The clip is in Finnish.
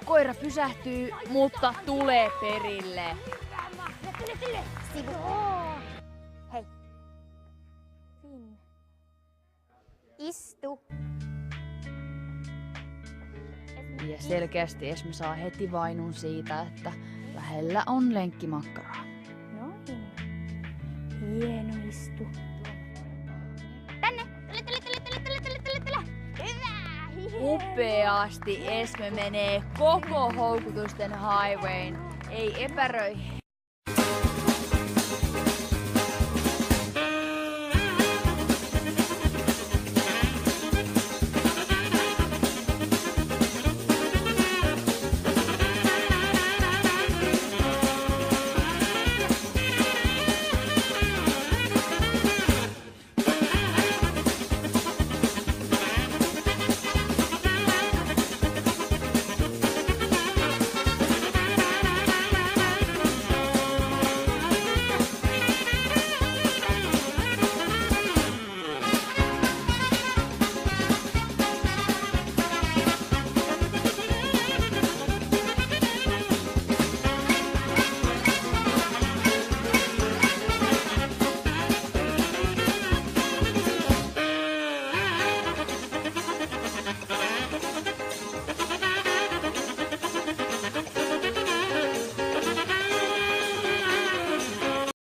Koira pysähtyy, mutta tulee perille. Hei. Finn. Istu. Ja selkeästi Esme saa heti vainun siitä, että lähellä on lenkkimakkaraa. Noin. Hieno istu. Tänne. Tule. Hyvä. Upeasti Esme menee koko houkutusten highwayn. Ei epäröi